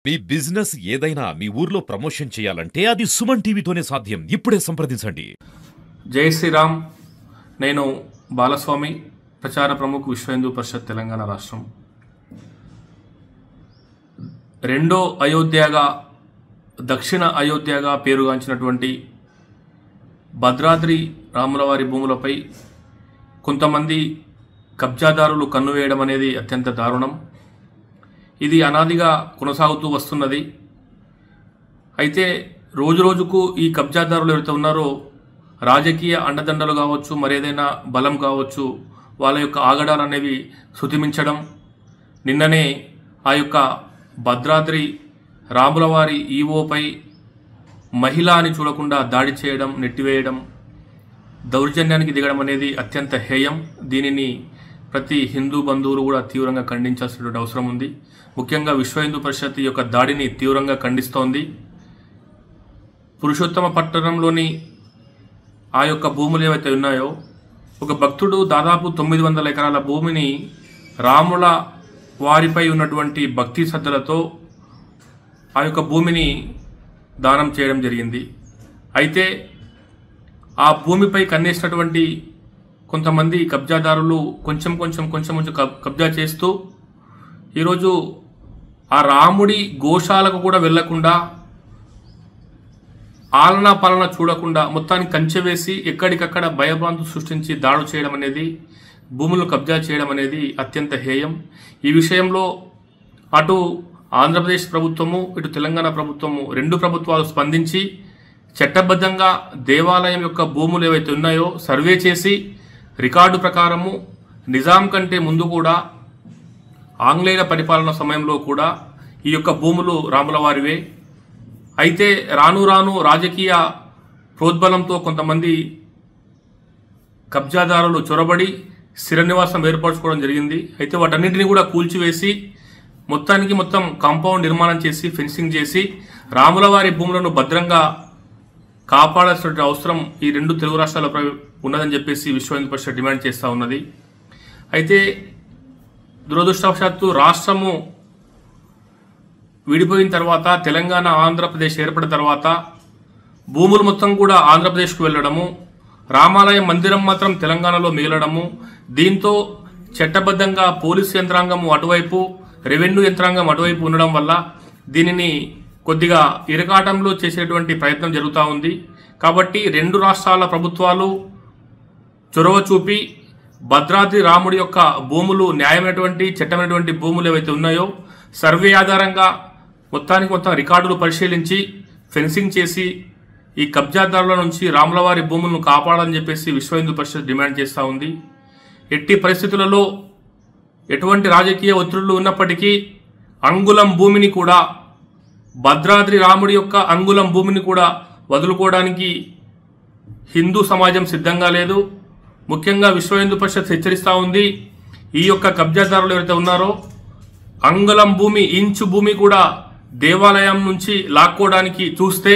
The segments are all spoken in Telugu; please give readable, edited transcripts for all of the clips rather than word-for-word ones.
మీ బిజినెస్ ఏదైనా మీ ఊర్లో ప్రమోషన్ చేయాలంటే అది సుమన్ టీవీతోనే సాధ్యం. ఇప్పుడే సంప్రదించండి. జై శ్రీరామ్. నేను బాలస్వామి, ప్రచార ప్రముఖ విశ్వ హిందూ పరిషత్ తెలంగాణ రాష్ట్రం. రెండో అయోధ్యగా, దక్షిణ అయోధ్యగా పేరుగాంచినటువంటి భద్రాద్రి రాములవారి భూములపై కొంతమంది కబ్జాదారులు కన్నువేయడం అనేది అత్యంత దారుణం. ఇది అనాదిగా కొనసాగుతూ వస్తున్నది. అయితే రోజురోజుకు ఈ కబ్జాదారులు ఎవరైతే ఉన్నారో రాజకీయ అండదండలు కావచ్చు, మరేదైనా బలం కావచ్చు, వాళ్ళ యొక్క ఆగడాలు అనేవి శృతిమించడం. నిన్ననే ఆ యొక్క భద్రాద్రి రాములవారి ఈవోపై మహిళ అని చూడకుండా దాడి చేయడం, నెట్టివేయడం, దౌర్జన్యానికి దిగడం అనేది అత్యంత హేయం. దీనిని ప్రతి హిందూ బంధువులు కూడా తీవ్రంగా ఖండించాల్సినటువంటి అవసరం ఉంది. ముఖ్యంగా విశ్వ హిందూ పరిషత్ యొక్క దాడిని తీవ్రంగా ఖండిస్తోంది. పురుషోత్తమ పట్టణంలోని ఆ యొక్క భూములు ఏవైతే ఉన్నాయో, ఒక భక్తుడు దాదాపు 900 ఎకరాల భూమిని రాముల వారిపై ఉన్నటువంటి భక్తి శ్రద్ధలతో ఆ యొక్క భూమిని దానం చేయడం జరిగింది. అయితే ఆ భూమిపై కన్నేసినటువంటి కొంతమంది కబ్జాదారులు కొంచెం కబ్జా చేస్తూ ఈరోజు ఆ రాముడి గోశాలకు కూడా వెళ్లకుండా, ఆలనా పాలన చూడకుండా మొత్తానికి కంచె వేసి ఎక్కడికక్కడ భయభ్రాంతులు సృష్టించి దాడులు చేయడం అనేది, భూములను కబ్జా చేయడం అనేది అత్యంత హేయం. ఈ విషయంలో అటు ఆంధ్రప్రదేశ్ ప్రభుత్వము, ఇటు తెలంగాణ ప్రభుత్వము, రెండు ప్రభుత్వాలు స్పందించి చట్టబద్ధంగా దేవాలయం యొక్క భూములు ఏవైతే ఉన్నాయో సర్వే చేసి రికార్డు ప్రకారము నిజాం కంటే ముందు కూడా ఆంగ్లేయుల పరిపాలన సమయంలో కూడా ఈ యొక్క భూములు రాములవారివే. అయితే రాను రాను రాజకీయ ప్రోద్బలంతో కొంతమంది కబ్జాదారులు చొరబడి స్థిర నివాసం ఏర్పరచుకోవడం జరిగింది. అయితే వాటన్నింటినీ కూడా కూల్చివేసి మొత్తం కాంపౌండ్ నిర్మాణం చేసి, ఫెన్సింగ్ చేసి రాములవారి భూములను భద్రంగా కాపాడాల్సిన అవసరం ఈ రెండు తెలుగు రాష్ట్రాలపై ఉన్నదని చెప్పేసి విశ్వ హిందూ పరిషత్ డిమాండ్ చేస్తూ ఉన్నది. అయితే దురదృష్టవశాత్తు రాష్ట్రము విడిపోయిన తర్వాత, తెలంగాణ ఆంధ్రప్రదేశ్ ఏర్పడిన తర్వాత భూములు మొత్తం కూడా ఆంధ్రప్రదేశ్కు వెళ్ళడము, రామాలయం మందిరం మాత్రం తెలంగాణలో మిగలడము, దీంతో చట్టబద్ధంగా పోలీసు యంత్రాంగము అటువైపు, రెవెన్యూ యంత్రాంగం అటువైపు ఉండడం వల్ల దీనిని కొద్దిగా ఇరకాటంలో చేసేటువంటి ప్రయత్నం జరుగుతూ ఉంది. కాబట్టి రెండు రాష్ట్రాల ప్రభుత్వాలు చొరవ చూపి భద్రాద్రి రాముడి యొక్క భూములు, న్యాయమైనటువంటి చట్టమైనటువంటి భూములు ఏవైతే ఉన్నాయో సర్వే ఆధారంగా మొత్తం రికార్డులు పరిశీలించి ఫెన్సింగ్ చేసి ఈ కబ్జాదారుల నుంచి రాములవారి భూములను కాపాడాలని చెప్పేసి విశ్వ హిందూ పరిషత్ డిమాండ్ చేస్తూ ఉంది. ఎట్టి పరిస్థితులలో ఎటువంటి రాజకీయ ఒత్తిళ్లు ఉన్నప్పటికీ అంగుళం భూమిని కూడా, భద్రాద్రి రాముడి యొక్క అంగుళం భూమిని కూడా వదులుకోవడానికి హిందూ సమాజం సిద్ధంగా లేదు. ముఖ్యంగా విశ్వ హిందూ పరిషత్ హెచ్చరిస్తూ ఉంది, ఈ యొక్క కబ్జాదారులు ఎవరైతే ఉన్నారో అంగుళం భూమి, ఇంచు భూమి కూడా దేవాలయం నుంచి లాక్కోవడానికి చూస్తే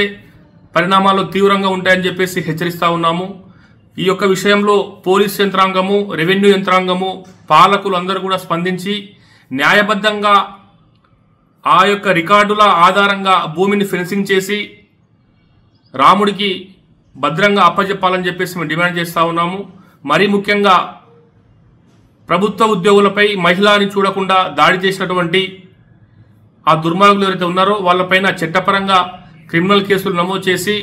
పరిణామాలు తీవ్రంగా ఉంటాయని చెప్పేసి హెచ్చరిస్తూ ఉన్నాము. ఈ యొక్క విషయంలో పోలీస్ యంత్రాంగము, రెవెన్యూ యంత్రాంగము, పాలకులు అందరూ కూడా స్పందించి న్యాయబద్ధంగా ఆ యొక్క రికార్డుల ఆధారంగా భూమిని ఫెన్సింగ్ చేసి రాముడికి భద్రంగా అప్పచెప్పాలని చెప్పేసి మేము డిమాండ్ చేస్తూ ఉన్నాము. మరీ ముఖ్యంగా ప్రభుత్వ ఉద్యోగులపై మహిళని చూడకుండా దాడి చేసినటువంటి ఆ దుర్మార్గులు ఎవరైతే ఉన్నారో వాళ్ళపైన చట్టపరంగా క్రిమినల్ కేసులు నమోదు చేసి,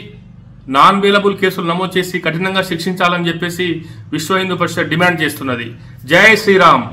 నాన్ బెయిలబుల్ కేసులు నమోదు చేసి కఠినంగా శిక్షించాలని చెప్పేసి విశ్వ హిందూ పరిషత్ డిమాండ్ చేస్తున్నది. జై శ్రీరామ్.